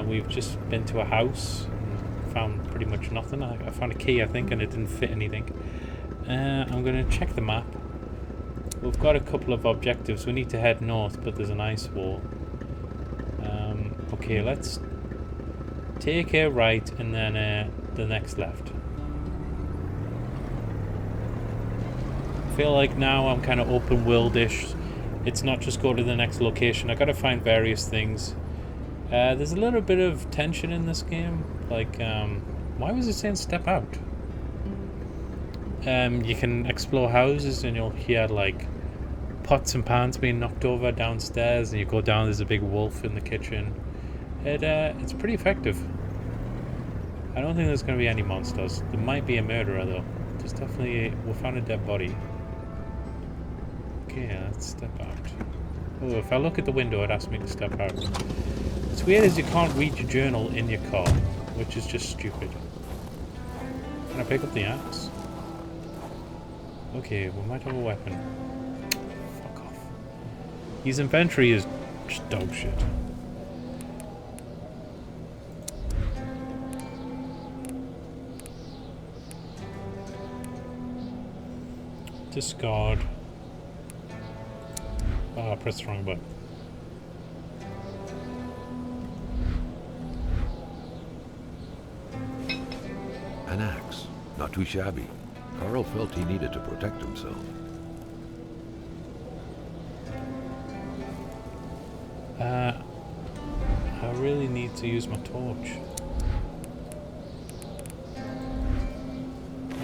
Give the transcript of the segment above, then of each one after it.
We've just been to a house and found pretty much nothing. I found a key, I think, and it didn't fit anything. I'm going to check the map. We've got a couple of objectives. We need to head north, but there's an ice wall. Okay, let's take a right and then the next left. I feel like now I'm kind of open world-ish. It's not just go to the next location. I gotta find various things. There's a little bit of tension in this game. Like, why was it saying step out? You can explore houses and you'll hear like pots and pans being knocked over downstairs, and you go down, there's a big wolf in the kitchen. It's pretty effective. I don't think there's going to be any monsters. There might be a murderer though. There's definitely... we found a dead body. Okay, let's step out. Oh, if I look at the window it asks me to step out. What's weird is you can't read your journal in your car, which is just stupid. Can I pick up the axe? Okay, we might have a weapon. Fuck off. His inventory is just dog shit. Discard. Oh, I pressed the wrong button. An axe. Not too shabby. Carl felt he needed to protect himself. I really need to use my torch.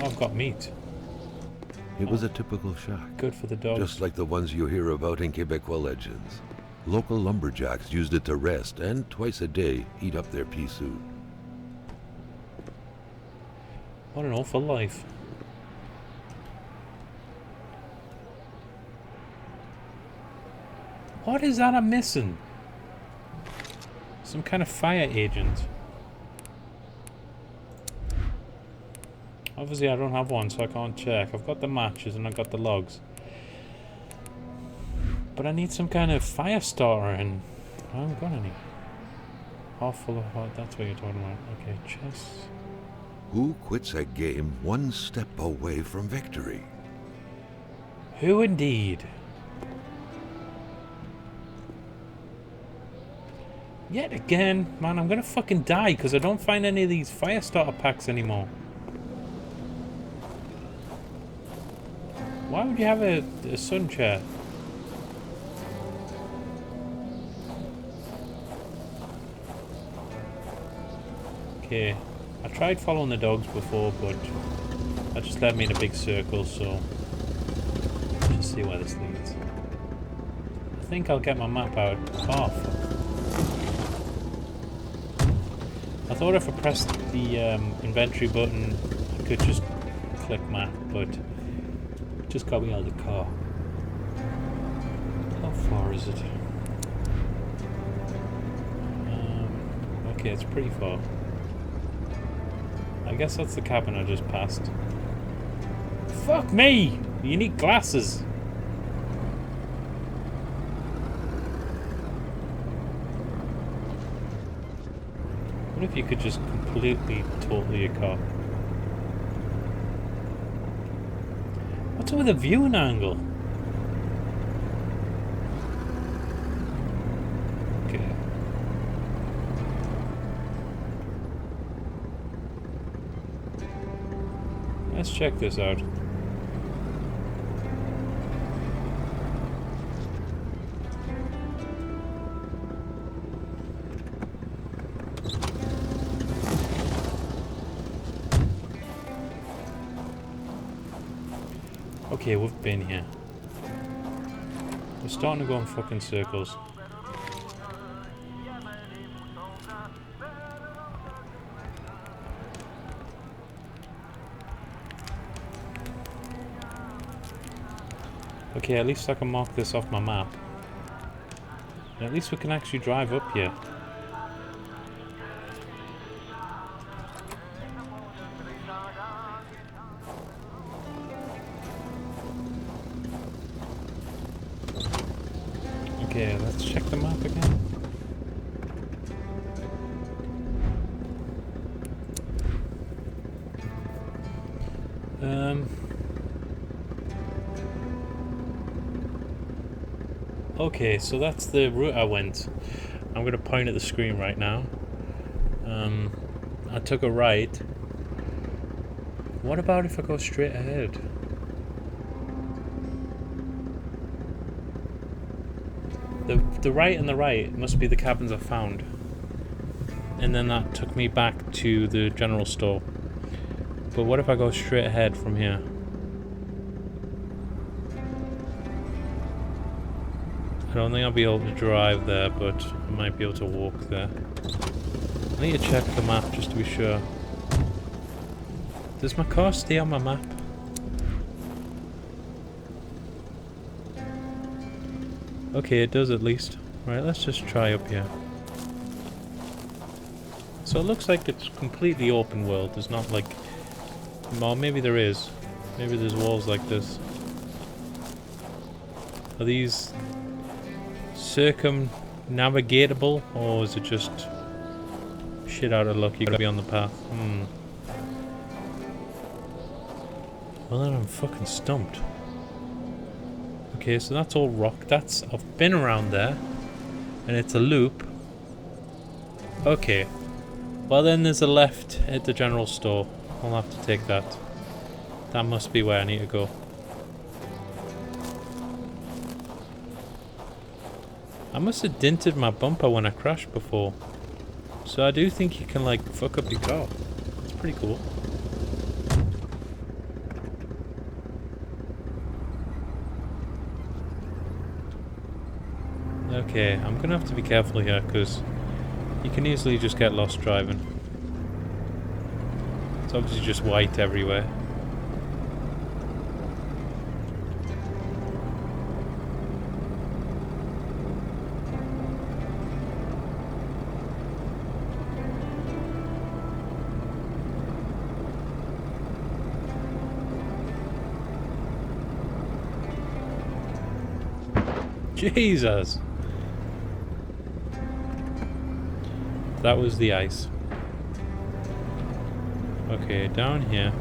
Oh, I've got meat. It was a typical shack. Good for the dogs. Just like the ones you hear about in Quebecois legends. Local lumberjacks used it to rest and twice a day heat up their pea soup. What an awful life. What is that I'm missing? Some kind of fire agent. Obviously I don't have one, so I can't check. I've got the matches and I've got the logs. But I need some kind of fire starter, and I haven't got any. Half full of heart, that's what you're talking about. Okay, chest. Who quits a game one step away from victory? Who indeed? Yet again, man, I'm gonna fucking die because I don't find any of these fire starter packs anymore. Why would you have a sun chair? Okay, I tried following the dogs before, but that just led me in a big circle, so let's just see where this leads. I think I'll get my map out. Oh, fuck. I thought if I pressed the inventory button, I could just click map, but it just got me out of the car. How far is it? Okay, it's pretty far. I guess that's the cabin I just passed. Fuck me! You need glasses! What if you could just completely, totally a car? What's with the viewing angle? Okay. Let's check this out. Okay, we've been here. We're starting to go in fucking circles. Okay, at least I can mark this off my map. And at least we can actually drive up here. Okay, let's check the map again. Okay, so that's the route I went. I'm going to point at the screen right now. I took a right. What about if I go straight ahead? The right and the right must be the cabins I found. And then that took me back to the general store. But what if I go straight ahead from here? I don't think I'll be able to drive there, but I might be able to walk there. I need to check the map just to be sure. Does my car stay on my map? Okay, it does at least. Right, let's just try up here. So it looks like it's completely open world. There's not like... Well, maybe there is. Maybe there's walls like this. Are these circumnavigatable, or is it just shit out of luck? You gotta be on the path. Well, then I'm fucking stumped. Okay, so that's all rock. I've been around there, and it's a loop. Okay. Well, then there's a left at the general store. I'll have to take that. That must be where I need to go. I must have dented my bumper when I crashed before. So I do think you can, like, fuck up your car. It's pretty cool. Okay, I'm gonna have to be careful here, because you can easily just get lost driving. It's obviously just white everywhere. Jesus! That was the ice. Okay, down here.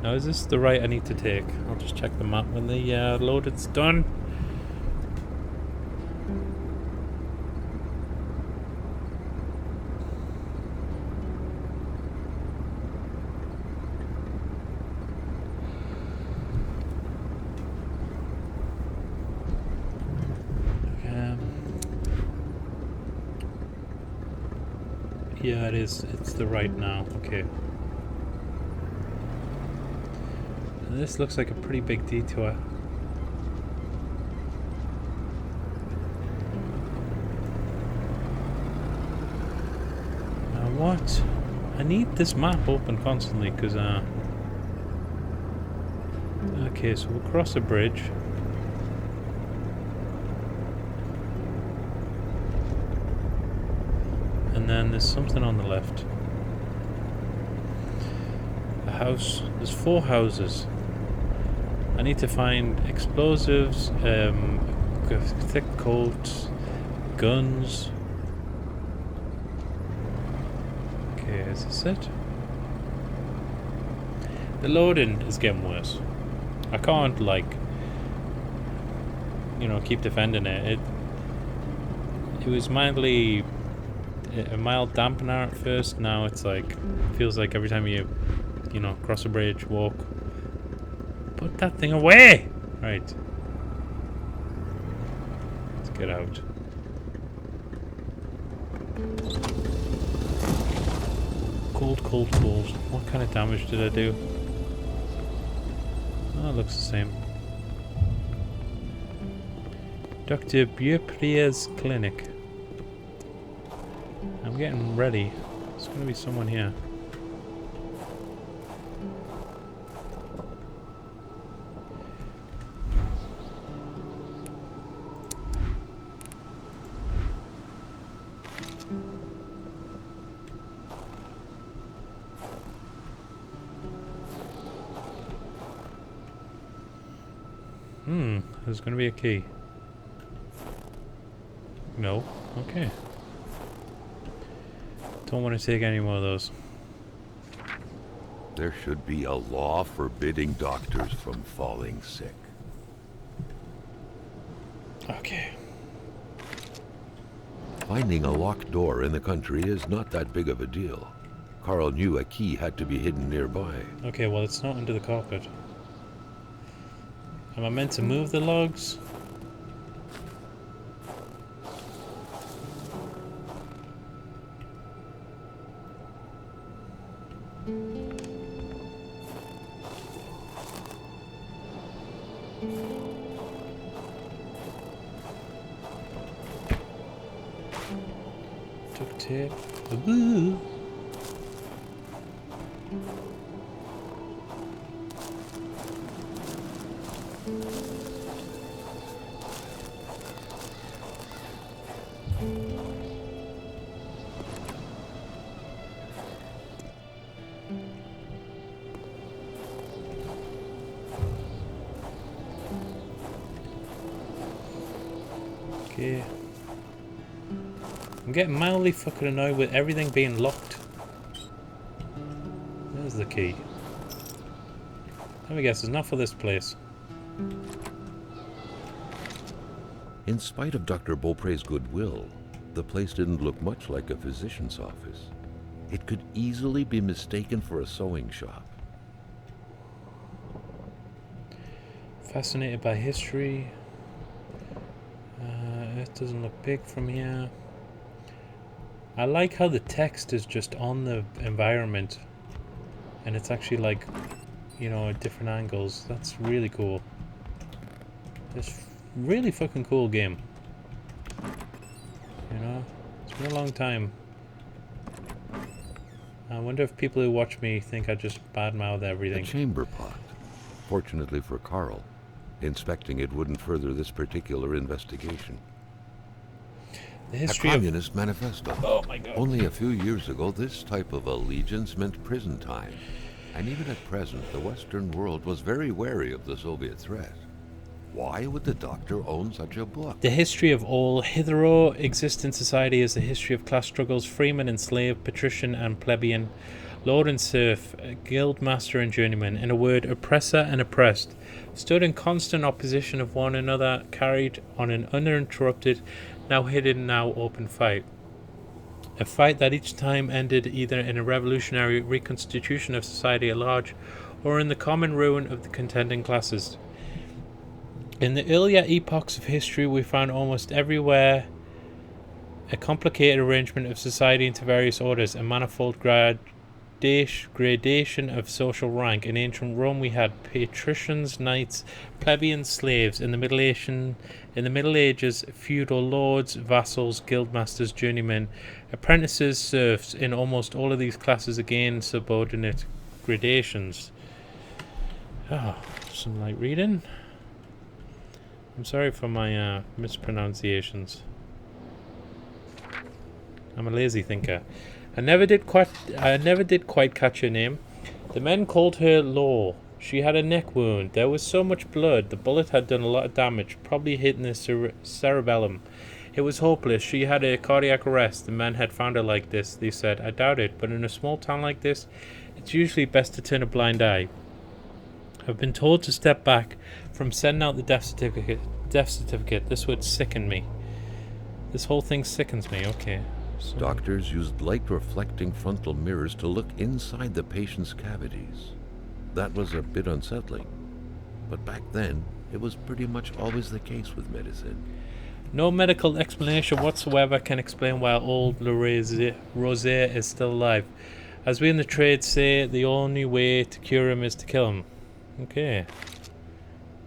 Now, is this the right I need to take? I'll just check the map when the load is done. Yeah, it is. It's the right now. Okay. And this looks like a pretty big detour. Now what? I need this map open constantly because okay, so we'll cross a bridge. And then there's something on the left. A house. There's 4 houses. I need to find explosives, thick coats, guns. Okay, is this it? The loading is getting worse. I can't, like, you know, keep defending it. It was mildly... a mild dampener at first. Now it's like, feels like every time you know, cross a bridge, walk. Put that thing away! Right. Let's get out. Cold, cold, cold. What kind of damage did I do? Oh, it looks the same. Dr. Beauprier's clinic. I'm getting ready. There's going to be someone here. There's going to be a key. No? Okay. Don't want to take any more of those. There should be a law forbidding doctors from falling sick. Okay. Finding a locked door in the country is not that big of a deal. Carl knew a key had to be hidden nearby. Okay, well, it's not under the carpet. Am I meant to move the logs? Duct tape. Woo! Okay. I'm getting mildly fucking annoyed with everything being locked. There's the key. Let me guess, it's not for this place. In spite of Dr. Beaupre's goodwill, the place didn't look much like a physician's office. It could easily be mistaken for a sewing shop. Fascinated by history. It doesn't look big from here. I like how the text is just on the environment. And it's actually like, you know, at different angles. That's really cool. It's really fucking cool game. You know? It's been a long time. I wonder if people who watch me think I just badmouth everything. A chamber pot. Fortunately for Carl, inspecting it wouldn't further this particular investigation. The A history communist manifesto. Oh my god. Only a few years ago, this type of allegiance meant prison time. And even at present, the Western world was very wary of the Soviet threat. Why would the doctor own such a book? The history of all hitherto existing society is the history of class struggles, freeman and slave, patrician and plebeian, lord and serf, guild master and journeyman. In a word, oppressor and oppressed, stood in constant opposition of one another, carried on an uninterrupted, now hidden, now open fight. A fight that each time ended either in a revolutionary reconstitution of society at large, or in the common ruin of the contending classes. In the earlier epochs of history, we found almost everywhere a complicated arrangement of society into various orders, a manifold gradation of social rank. In ancient Rome, we had patricians, knights, plebeians, slaves. In the Middle Ages, feudal lords, vassals, guildmasters, journeymen, apprentices, serfs. In almost all of these classes, again, subordinate gradations. Oh, some light reading. I'm sorry for my mispronunciations. I'm a lazy thinker. I never did quite catch her name. The men called her Law. She had a neck wound. There was so much blood. The bullet had done a lot of damage, probably hitting the cerebellum. It was hopeless. She had a cardiac arrest. The men had found her like this. They said, I doubt it, but in a small town like this, it's usually best to turn a blind eye. I've been told to step back from sending out the death certificate. This would sicken me. This whole thing sickens me. Okay. So Doctors used light-reflecting frontal mirrors to look inside the patient's cavities. That was a bit unsettling. But back then, it was pretty much always the case with medicine. no medical explanation whatsoever can explain why old Rosé is still alive. As we in the trade say, the only way to cure him is to kill him. Okay.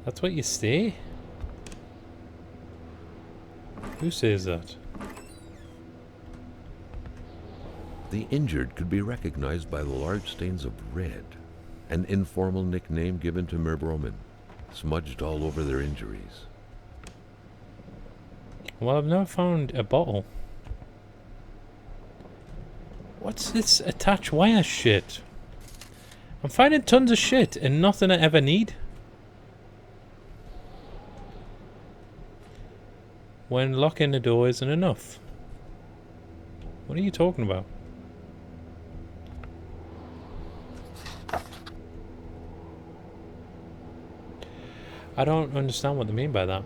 That's what you say? Who says that? The injured could be recognized by the large stains of red, an informal nickname given to Merbromen, smudged all over their injuries. Well, I've never found a bottle. What's this attached wire shit? I'm finding tons of shit and nothing I ever need. When locking the door isn't enough. What are you talking about? I don't understand what they mean by that.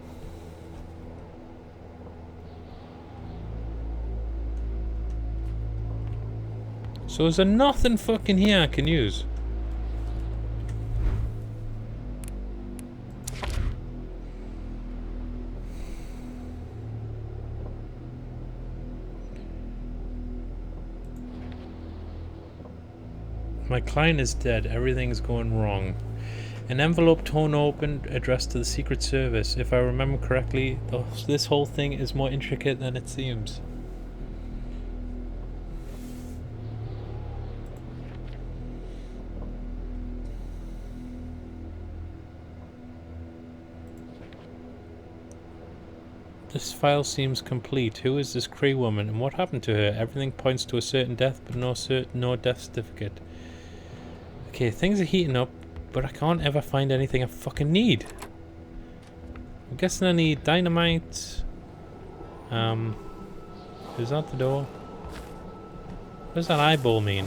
So is there nothing fucking here I can use? My client is dead. Everything's going wrong. An envelope torn open addressed to the Secret Service. If I remember correctly, this whole thing is more intricate than it seems. This file seems complete. Who is this Cree woman and what happened to her? Everything points to a certain death, but no death certificate. Okay, things are heating up, but I can't ever find anything I fucking need. I'm guessing I need dynamite. Is that the door? What does that eyeball mean?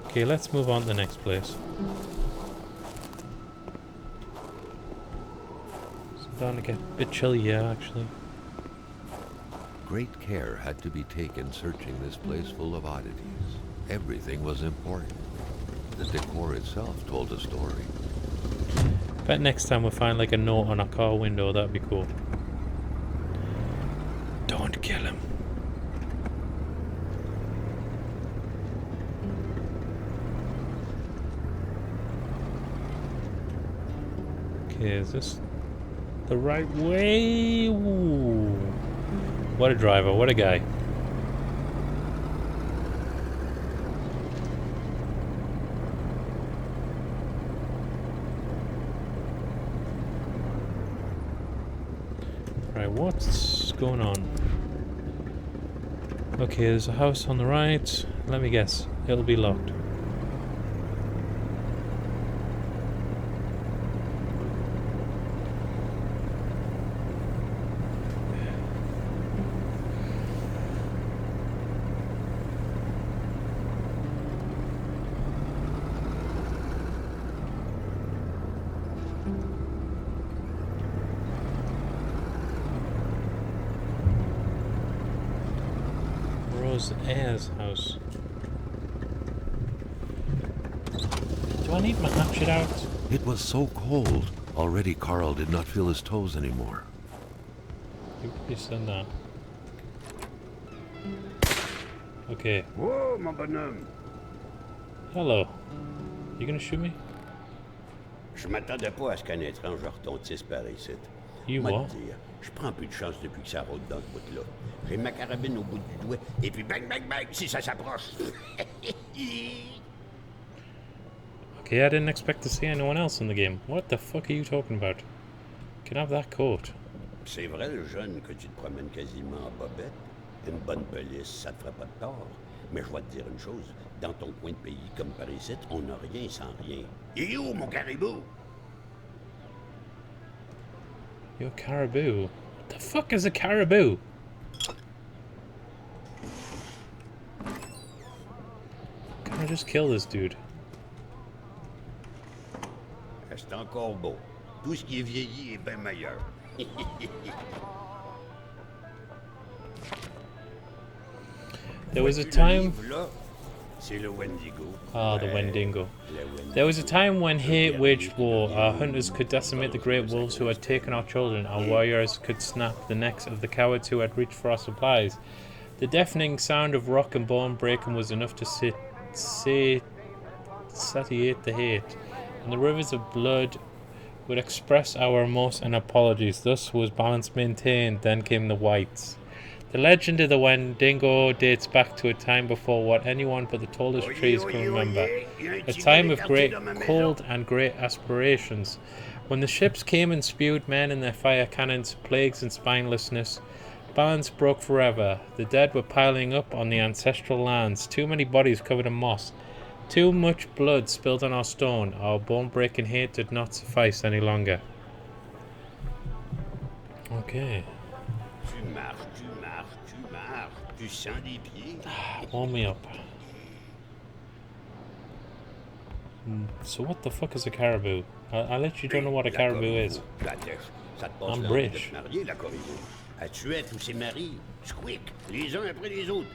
Okay, let's move on to the next place. It's starting to get a bit chilly here, actually. Great care had to be taken searching this place full of oddities. Everything was important. The decor itself told a story. Bet next time we'll find like a note on a car window, that'd be cool. Don't kill him. Okay, is this the right way? Ooh. What a driver, what a guy. Right, what's going on? Okay, there's a house on the right. Let me guess, it'll be locked. Ayers house. Do I need my hatchet out? It was so cold. Already Carl did not feel his toes anymore. You probably said that. Okay. Oh, mon bonhomme. Hello. You gonna shoot me? Je m'attendais pas à ce qu'un étrange retontisse par ici. You Moi what? te dire, je prends plus de chance depuis que ça roule dans ce bout-là. J'ai ma carabine au bout du doigt, et puis bang, bang, bang, si ça s'approche. Okay, I didn't expect to see anyone else in the game. What the fuck are you talking about? Can I have that coat? C'est vrai, le jeune, que tu te promènes quasiment en bobette. Une bonne police, ça te ferait pas de tort. Mais je vais te dire une chose, dans ton coin de pays comme par ici, on n'a rien sans rien. Et où, mon caribou? You're a caribou. What the fuck is a caribou? Can I just kill this dude? C'est encore beau. Tout ce qui est vieilli est bien meilleur. There was a time... C'est le Wendigo. Ah, the Wendigo. There was a time when hate waged war. Our hunters could decimate the great wolves who had taken our children. Our warriors could snap the necks of the cowards who had reached for our supplies. The deafening sound of rock and bone breaking was enough to satiate the hate, and the rivers of blood would express our remorse and apologies. Thus was balance maintained. Then came the whites. The legend of the Wendigo dates back to a time before what anyone but the tallest trees can remember. A time of great cold and great aspirations. When the ships came and spewed men in their fire cannons, plagues and spinelessness, balance broke forever. The dead were piling up on the ancestral lands. Too many bodies covered in moss. Too much blood spilled on our stone. Our bone-breaking hate did not suffice any longer. Okay. Tu sens les pieds? Warm me up. So what the fuck is a caribou? I literally don't know what a La caribou Corriveau, is. la tèche. Ça te passe I'm l'envie de British. te marier, la Corriveau. Elle tuait tous ses maris. Squick, les uns après les autres.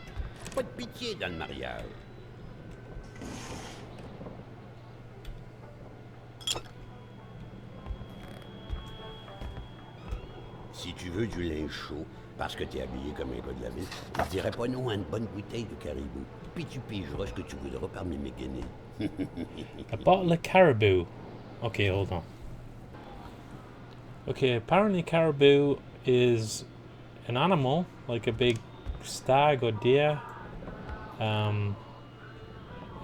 Pas de pitié dans le mariage. Si tu veux du linge chaud, parce que t'es habillé comme un gars de la ville, je dirais pas non à une bonne bouteille de caribou. Puis tu pigeras ce que tu voudras parmi mes guinées. A bottle of caribou. Okay, hold on. Okay, apparently caribou is an animal, like a big stag or deer.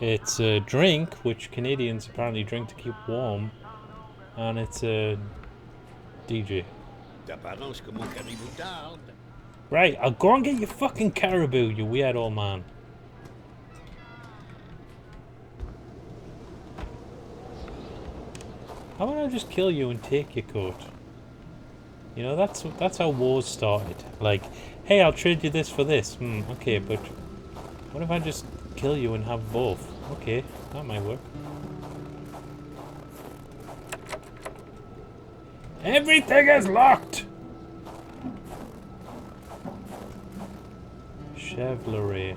It's a drink which Canadians apparently drink to keep warm, and it's a DJ. D'apparence que mon caribou tarde. Right, I'll go and get your fucking caribou, you weird old man. How about I just kill you and take your coat? You know, that's how wars started. Like, hey, I'll trade you this for this. Okay, but what if I just kill you and have both? Okay, that might work. Everything is locked! Chevrolet.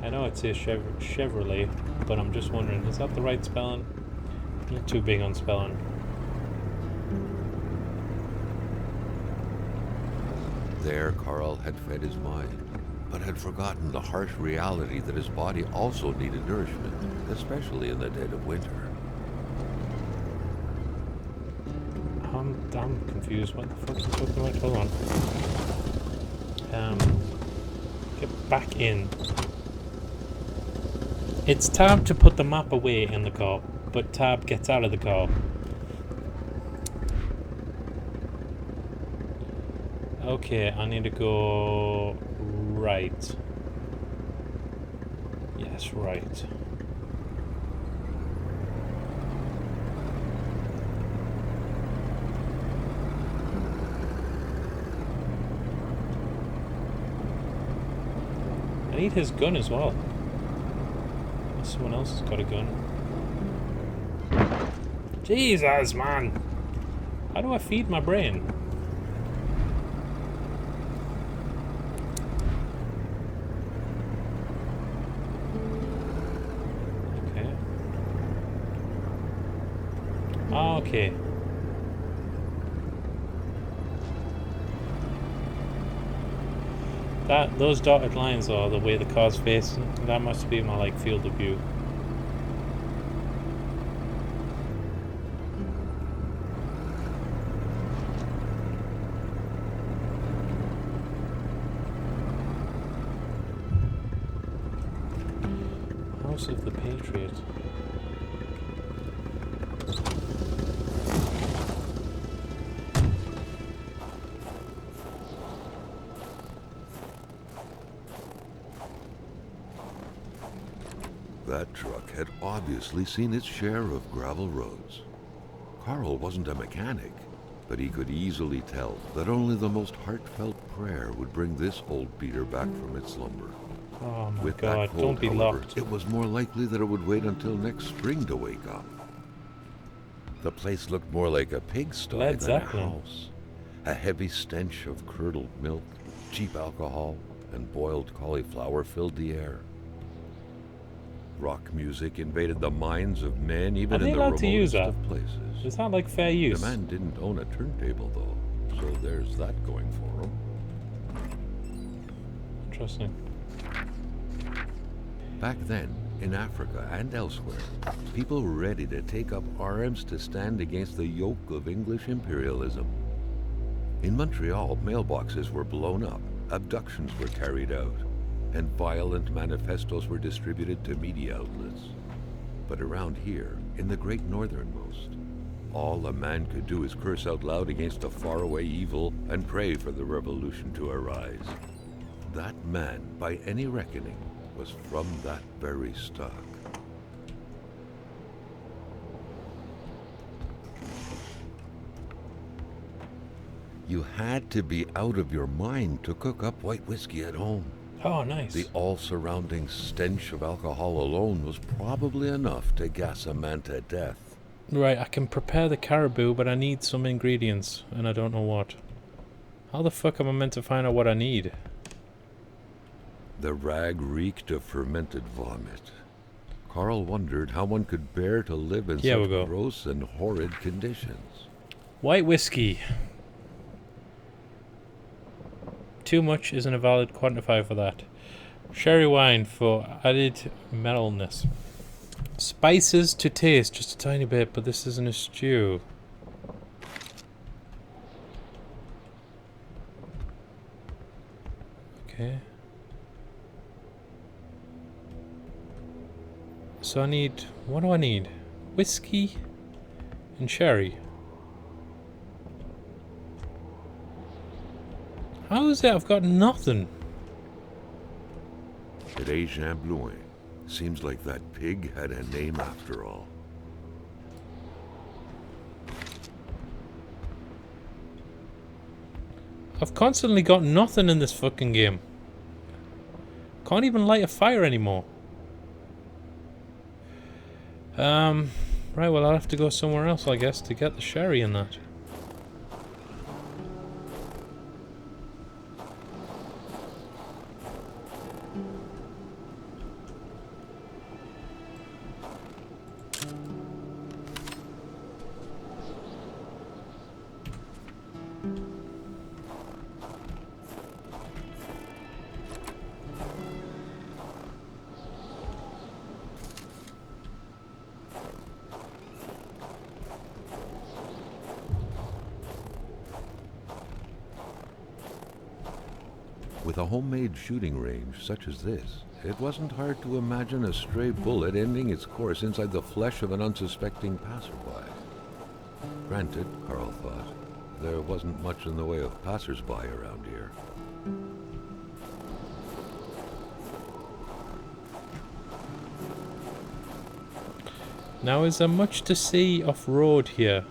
I know it says Chevrolet, but I'm just wondering, is that the right spelling? I'm not too big on spelling. There, Carl had fed his mind, but had forgotten the harsh reality that his body also needed nourishment, especially in the dead of winter. I'm confused. What the fuck is talking about? Hold on. Get back in. It's Tab to put the map away in the car, but Tab gets out of the car. Okay, I need to go right. Yes, right. I need his gun as well. Someone else has got a gun. Jesus, man! How do I feed my brain? Okay. Oh, okay. Those dotted lines are the way the car's facing. That must be my field of view. House of the Patriot. That truck had obviously seen its share of gravel roads. Carl wasn't a mechanic, but he could easily tell that only the most heartfelt prayer would bring this old beater back from its slumber. Oh my With god, that cold, don't be however, locked. it was more likely that it would wait until next spring to wake up. The place looked more like a pigsty Led than a Zeppelin. house. A heavy stench of curdled milk, cheap alcohol, and boiled cauliflower filled the air. Rock music invaded the minds of men even Are they in the allowed to use remotest that? of places. Is that fair use? The man didn't own a turntable though, so there's that going for him. Interesting. Back then, in Africa and elsewhere, people were ready to take up arms to stand against the yoke of English imperialism. In Montreal, mailboxes were blown up, abductions were carried out, and violent manifestos were distributed to media outlets. But around here, in the great northernmost, all a man could do is curse out loud against a faraway evil and pray for the revolution to arise. That man, by any reckoning, was from that very stock. You had to be out of your mind to cook up white whiskey at home. Oh, nice. The all-surrounding stench of alcohol alone was probably enough to gas a man to death. Right, I can prepare the caribou, but I need some ingredients, and I don't know what. How the fuck am I meant to find out what I need? The rag reeked of fermented vomit. Carl wondered how one could bear to live in Here we such go. gross and horrid conditions. White whiskey. Too much isn't a valid quantifier for that. Sherry wine for added mellowness. Spices to taste, just a tiny bit, but this isn't a stew. Okay. So I need, what do I need? Whiskey and sherry. How is it I've got nothing? At Jean Blouin. Seems like that pig had a name after all. I've constantly got nothing in this fucking game. Can't even light a fire anymore. Right, well I'll have to go somewhere else, I guess, to get the sherry and that. With a homemade shooting range such as this, it wasn't hard to imagine a stray bullet ending its course inside the flesh of an unsuspecting passerby. Granted, Carl thought, there wasn't much in the way of passersby around here. Now, is there much to see off-road here?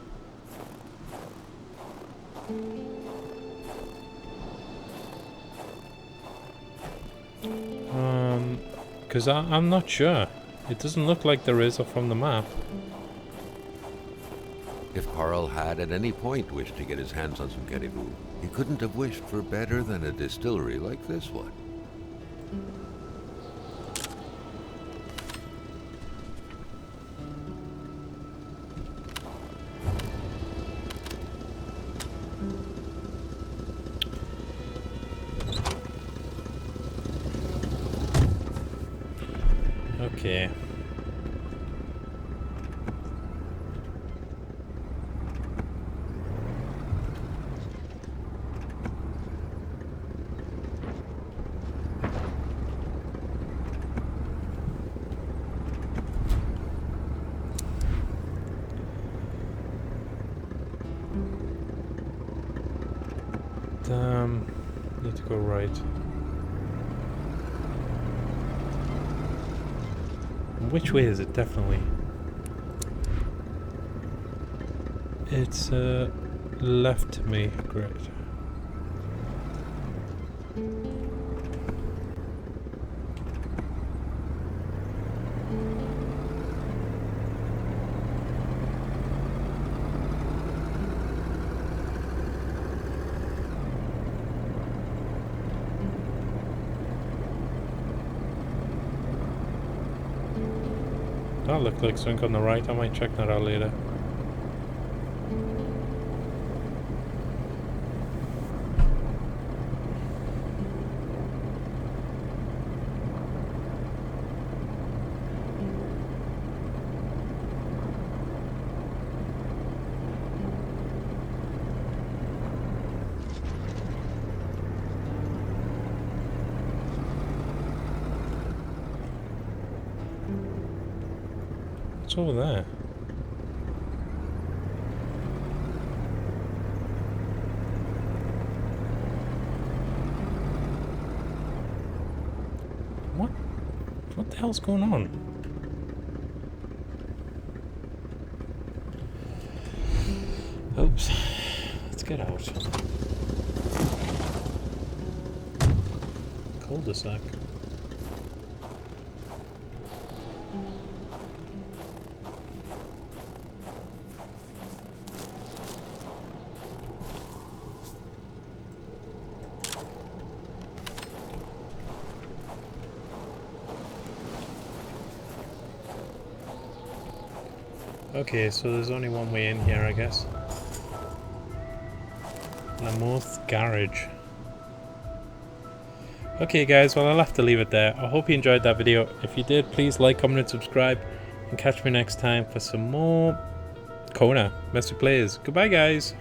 Because I'm not sure. It doesn't look like there is from the map. If Carl had at any point wished to get his hands on some caribou, he couldn't have wished for better than a distillery like this one. Okay. Need to go right. Which way is it? Definitely. It's left to me. Great. That looked like something on the right. I might check that out later. What's over there? What the hell's going on? Oops. Let's get out. cul-de-sac. Okay, so there's only one way in here, I guess. Lamoth Garage. Okay guys, well I'll have to leave it there. I hope you enjoyed that video. If you did, please like, comment and subscribe. And catch me next time for some more KONA MessyPlays. Goodbye guys.